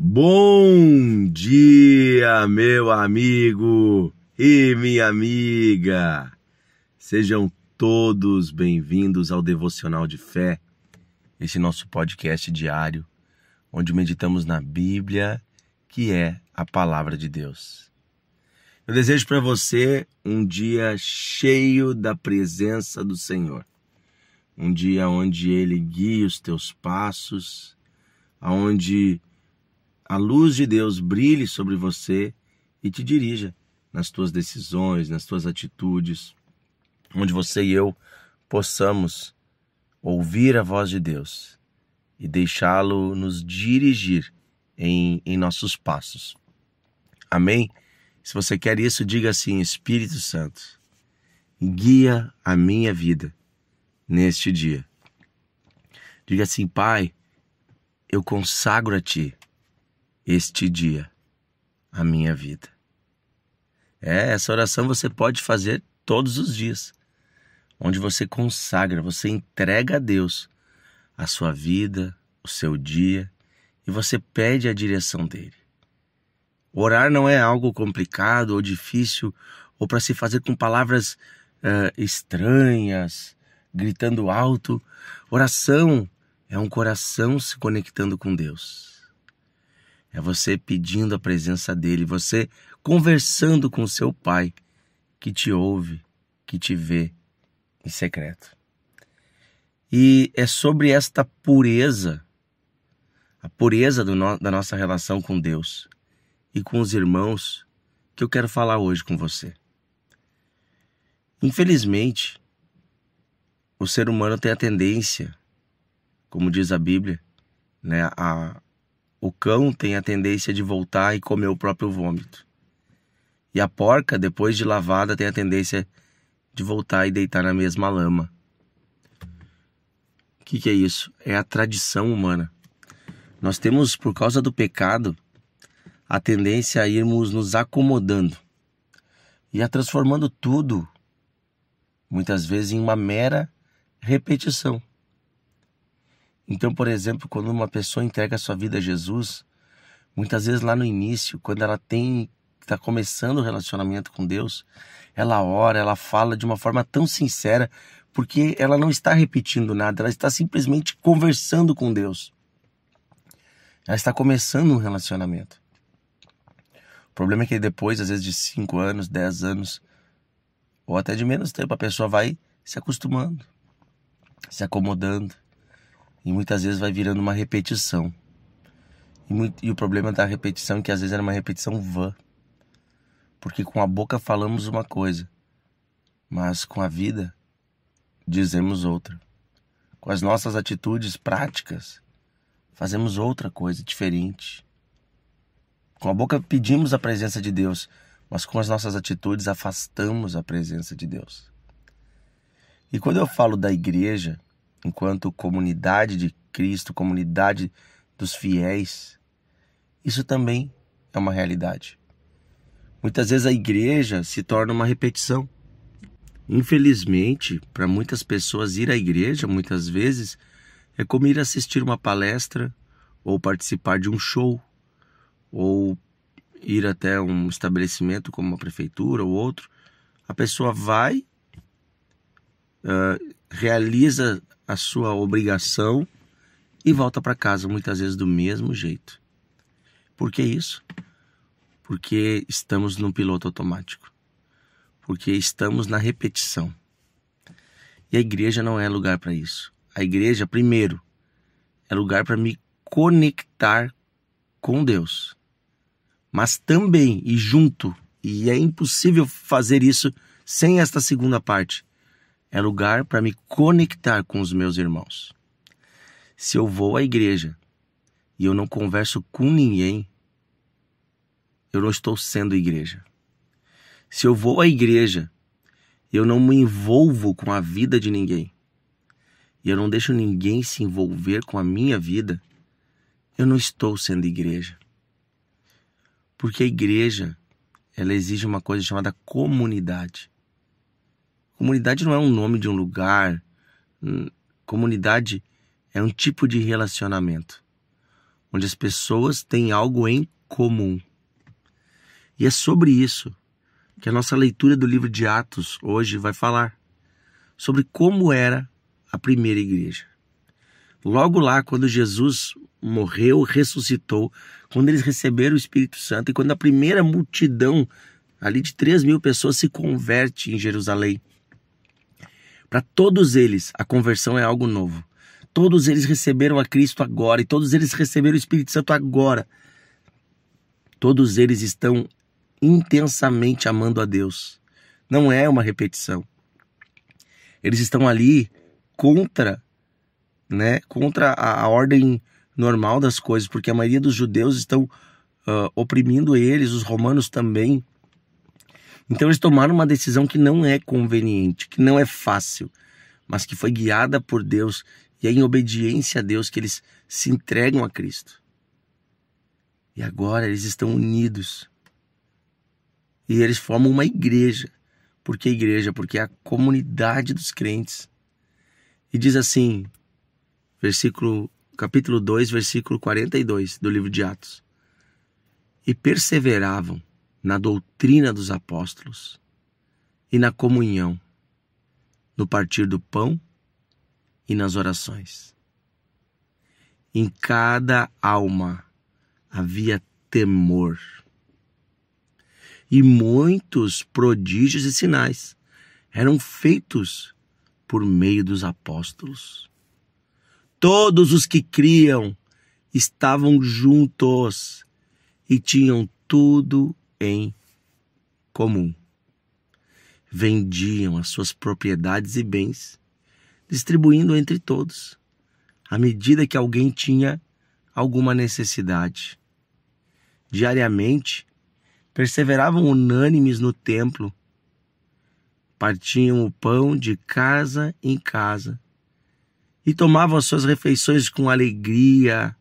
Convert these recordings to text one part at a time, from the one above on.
Bom dia, meu amigo e minha amiga. Sejam todos bem-vindos ao Devocional de Fé, esse nosso podcast diário, onde meditamos na Bíblia, que é a Palavra de Deus. Eu desejo para você um dia cheio da presença do Senhor. Um dia onde Ele guie os teus passos, onde a luz de Deus brilhe sobre você e te dirija nas tuas decisões, nas tuas atitudes, onde você e eu possamos ouvir a voz de Deus e deixá-lo nos dirigir em nossos passos. Amém? Se você quer isso, diga assim: Espírito Santo, guia a minha vida neste dia. Diga assim: Pai, eu consagro a Ti este dia, a minha vida. Essa oração você pode fazer todos os dias, onde você consagra, você entrega a Deus a sua vida, o seu dia, e você pede a direção dele. Orar não é algo complicado ou difícil, ou para se fazer com palavras estranhas, gritando alto. Oração é um coração se conectando com Deus. É você pedindo a presença dele, você conversando com seu Pai, que te ouve, que te vê em secreto. E é sobre esta pureza, a pureza da nossa relação com Deus e com os irmãos, que eu quero falar hoje com você. Infelizmente, o ser humano tem a tendência, como diz a Bíblia, o cão tem a tendência de voltar e comer o próprio vômito. E a porca, depois de lavada, tem a tendência de voltar e deitar na mesma lama. O que é isso? É a tradição humana. Nós temos, por causa do pecado, a tendência a irmos nos acomodando e a transformando tudo, muitas vezes, em uma mera repetição. Então, por exemplo, quando uma pessoa entrega a sua vida a Jesus, muitas vezes lá no início, quando ela está começando o relacionamento com Deus, ela ora, ela fala de uma forma tão sincera, porque ela não está repetindo nada, ela está simplesmente conversando com Deus. Ela está começando um relacionamento. O problema é que depois, às vezes de 5 anos, 10 anos, ou até de menos tempo, a pessoa vai se acostumando, se acomodando. E muitas vezes vai virando uma repetição. E o problema da repetição é que às vezes era uma repetição vã. Porque com a boca falamos uma coisa, mas com a vida dizemos outra. Com as nossas atitudes práticas, fazemos outra coisa diferente. Com a boca pedimos a presença de Deus, mas com as nossas atitudes afastamos a presença de Deus. E quando eu falo da igreja, enquanto comunidade de Cristo, comunidade dos fiéis, isso também é uma realidade. Muitas vezes a igreja se torna uma repetição. Infelizmente, para muitas pessoas, ir à igreja, muitas vezes, é como ir assistir uma palestra, ou participar de um show, ou ir até um estabelecimento como uma prefeitura ou outro. A pessoa vai, realiza a sua obrigação e volta para casa, muitas vezes do mesmo jeito. Por que isso? Porque estamos num piloto automático. Porque estamos na repetição. E a igreja não é lugar para isso. A igreja, primeiro, é lugar para me conectar com Deus. Mas também, e junto, e é impossível fazer isso sem esta segunda parte, é lugar para me conectar com os meus irmãos. Se eu vou à igreja e eu não converso com ninguém, eu não estou sendo igreja. Se eu vou à igreja e eu não me envolvo com a vida de ninguém, e eu não deixo ninguém se envolver com a minha vida, eu não estou sendo igreja. Porque a igreja, ela exige uma coisa chamada comunidade. Comunidade não é um nome de um lugar. Comunidade é um tipo de relacionamento. onde as pessoas têm algo em comum. E é sobre isso que a nossa leitura do livro de Atos hoje vai falar, sobre como era a primeira igreja. Logo lá, quando Jesus morreu, ressuscitou, quando eles receberam o Espírito Santo e quando a primeira multidão, ali de 3.000 pessoas, se converte em Jerusalém. Para todos eles, a conversão é algo novo. Todos eles receberam a Cristo agora e todos eles receberam o Espírito Santo agora. Todos eles estão intensamente amando a Deus. Não é uma repetição. Eles estão ali contra a ordem normal das coisas, porque a maioria dos judeus estão oprimindo eles, os romanos também. Então eles tomaram uma decisão que não é conveniente, que não é fácil, mas que foi guiada por Deus, e é em obediência a Deus que eles se entregam a Cristo. E agora eles estão unidos. E eles formam uma igreja. Por que igreja? Porque é a comunidade dos crentes. E diz assim, capítulo 2, versículo 42 do livro de Atos. E perseveravam na doutrina dos apóstolos e na comunhão, no partir do pão e nas orações. Em cada alma havia temor. E muitos prodígios e sinais eram feitos por meio dos apóstolos. Todos os que criam estavam juntos e tinham tudo em comum. Vendiam as suas propriedades e bens, distribuindo entre todos, à medida que alguém tinha alguma necessidade. Diariamente, perseveravam unânimes no templo, partiam o pão de casa em casa e tomavam as suas refeições com alegria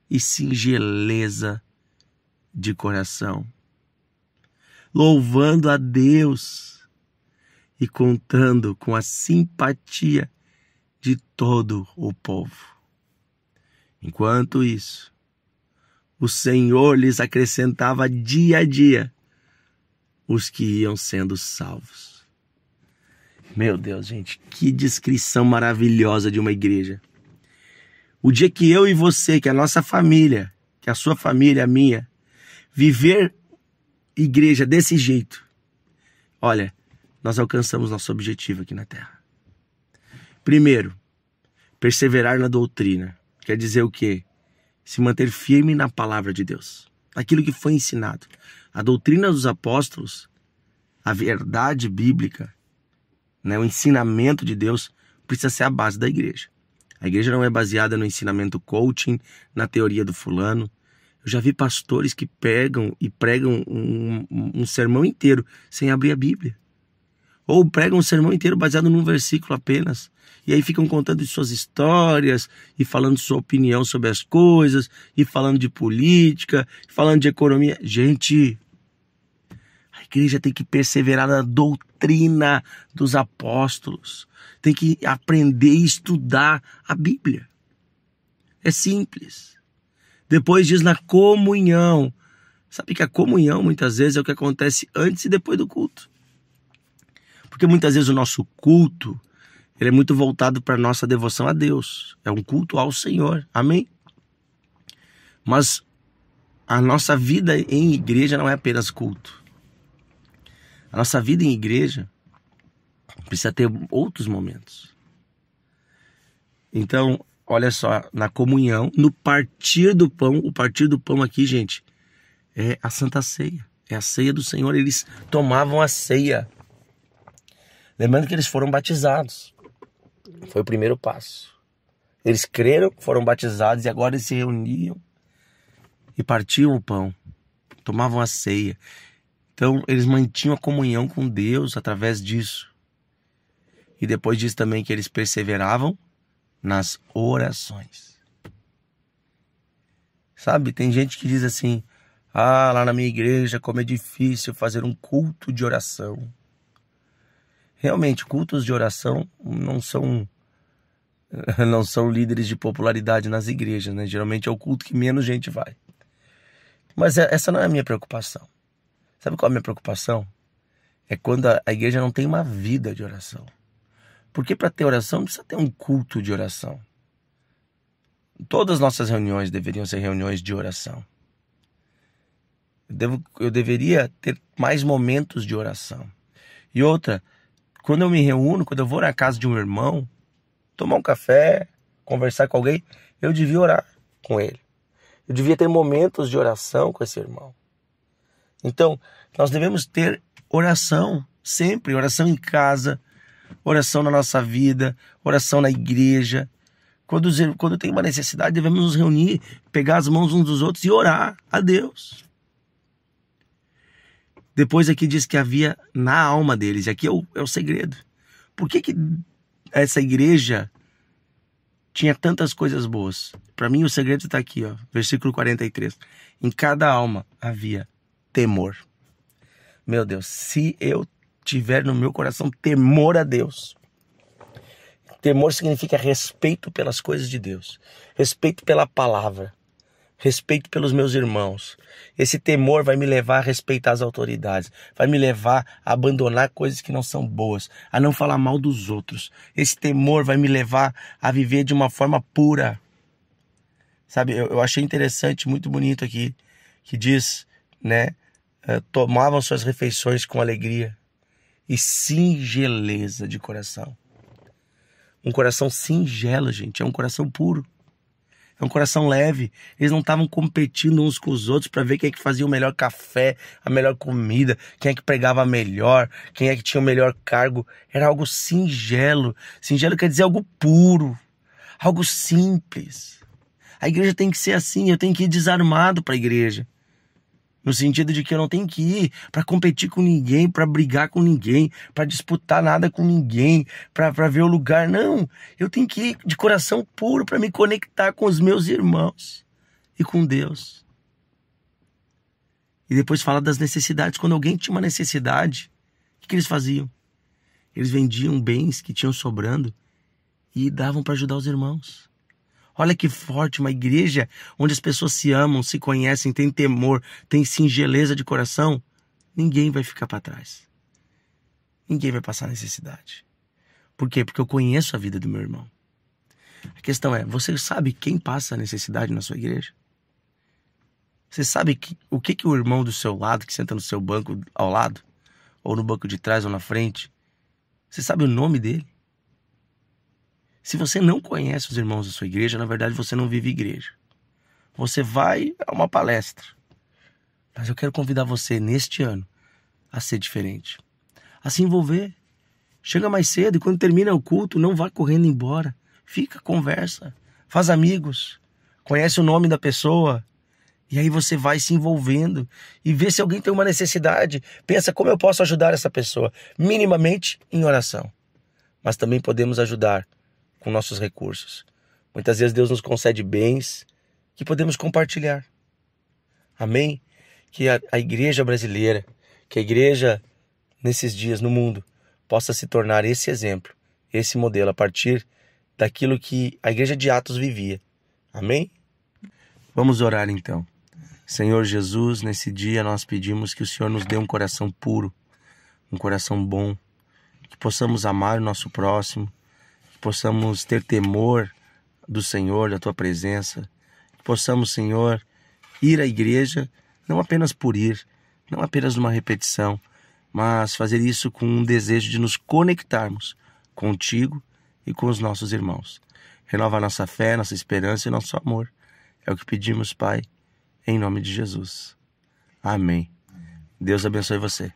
e singeleza de coração, louvando a Deus e contando com a simpatia de todo o povo. Enquanto isso, o Senhor lhes acrescentava dia a dia os que iam sendo salvos. Meu Deus, gente, que descrição maravilhosa de uma igreja. O dia que eu e você, que a nossa família, que a sua família, a minha, viver igreja desse jeito, olha, nós alcançamos nosso objetivo aqui na Terra. Primeiro, perseverar na doutrina. Quer dizer o quê? Se manter firme na palavra de Deus, aquilo que foi ensinado. A doutrina dos apóstolos, a verdade bíblica, o ensinamento de Deus precisa ser a base da igreja. A igreja não é baseada no ensinamento coaching, na teoria do fulano. Eu já vi pastores que pregam um sermão inteiro sem abrir a Bíblia. Ou pregam um sermão inteiro baseado num versículo apenas. E aí ficam contando de suas histórias, e falando sua opinião sobre as coisas, e falando de política, falando de economia. Gente, a igreja tem que perseverar na doutrina dos apóstolos. Tem que aprender e estudar a Bíblia. É simples. Depois diz na comunhão. Sabe que a comunhão muitas vezes é o que acontece antes e depois do culto. Porque muitas vezes o nosso culto, ele é muito voltado para a nossa devoção a Deus. É um culto ao Senhor. Amém? Mas a nossa vida em igreja não é apenas culto. A nossa vida em igreja precisa ter outros momentos. Então, olha só, na comunhão, no partir do pão, o partir do pão aqui, gente, é a Santa Ceia. É a ceia do Senhor. Eles tomavam a ceia. Lembrando que eles foram batizados. Foi o primeiro passo. Eles creram, foram batizados e agora eles se reuniam e partiam o pão. Tomavam a ceia. Então eles mantinham a comunhão com Deus através disso. E depois disso também que eles perseveravam nas orações. Sabe, tem gente que diz assim: ah, lá na minha igreja como é difícil fazer um culto de oração. Realmente, cultos de oração não são não são líderes de popularidade nas igrejas, né? Geralmente é o culto que menos gente vai. Mas essa não é a minha preocupação. Sabe qual é a minha preocupação? É quando a igreja não tem uma vida de oração. Porque para ter oração, não precisa ter um culto de oração. Todas as nossas reuniões deveriam ser reuniões de oração. Eu deveria ter mais momentos de oração. E outra, quando eu me reúno, quando eu vou na casa de um irmão, tomar um café, conversar com alguém, eu devia orar com ele. Eu devia ter momentos de oração com esse irmão. Então, nós devemos ter oração sempre, oração em casa, oração na nossa vida, oração na igreja. Quando tem uma necessidade, devemos nos reunir, pegar as mãos uns dos outros e orar a Deus. Depois aqui diz que havia na alma deles, e aqui é o segredo. Por que essa igreja tinha tantas coisas boas? Para mim o segredo está aqui, ó, versículo 43. Em cada alma havia temor. Meu Deus, se eu tiver no meu coração temor a Deus. Temor significa respeito pelas coisas de Deus, respeito pela palavra, respeito pelos meus irmãos. Esse temor vai me levar a respeitar as autoridades, vai me levar a abandonar coisas que não são boas, a não falar mal dos outros. Esse temor vai me levar a viver de uma forma pura. Sabe, eu achei interessante, muito bonito aqui, que diz, né, tomavam suas refeições com alegria e singeleza de coração. Um coração singelo, gente, é um coração puro. É um coração leve. Eles não estavam competindo uns com os outros para ver quem é que fazia o melhor café, a melhor comida, quem é que pregava melhor, quem é que tinha o melhor cargo. Era algo singelo. Singelo quer dizer algo puro, algo simples. A igreja tem que ser assim, eu tenho que ir desarmado para a igreja. No sentido de que eu não tenho que ir para competir com ninguém, para brigar com ninguém, para disputar nada com ninguém, para ver o lugar. Não, eu tenho que ir de coração puro para me conectar com os meus irmãos e com Deus. E depois fala das necessidades. Quando alguém tinha uma necessidade, o que eles faziam? Eles vendiam bens que tinham sobrando e davam para ajudar os irmãos. Olha que forte, uma igreja onde as pessoas se amam, se conhecem, têm temor, têm singeleza de coração. Ninguém vai ficar para trás. Ninguém vai passar necessidade. Por quê? Porque eu conheço a vida do meu irmão. A questão é, você sabe quem passa a necessidade na sua igreja? Você sabe o que o irmão do seu lado, que senta no seu banco ao lado, ou no banco de trás ou na frente, você sabe o nome dele? Se você não conhece os irmãos da sua igreja, na verdade você não vive igreja. Você vai a uma palestra. Mas eu quero convidar você neste ano a ser diferente. A se envolver. Chega mais cedo e quando termina o culto, não vá correndo embora. Fica, conversa, faz amigos, conhece o nome da pessoa. E aí você vai se envolvendo e vê se alguém tem uma necessidade. Pensa como eu posso ajudar essa pessoa. Minimamente em oração. Mas também podemos ajudar com nossos recursos. Muitas vezes Deus nos concede bens que podemos compartilhar. Amém? Que a igreja brasileira, que a igreja nesses dias no mundo, possa se tornar esse exemplo, esse modelo, a partir daquilo que a igreja de Atos vivia. Amém? Vamos orar então. Senhor Jesus, nesse dia nós pedimos que o Senhor nos dê um coração puro, um coração bom, que possamos amar o nosso próximo, que possamos ter temor do Senhor, da Tua presença, que possamos, Senhor, ir à igreja, não apenas por ir, não apenas numa repetição, mas fazer isso com um desejo de nos conectarmos contigo e com os nossos irmãos. Renova a nossa fé, nossa esperança e nosso amor. É o que pedimos, Pai, em nome de Jesus. Amém. Deus abençoe você.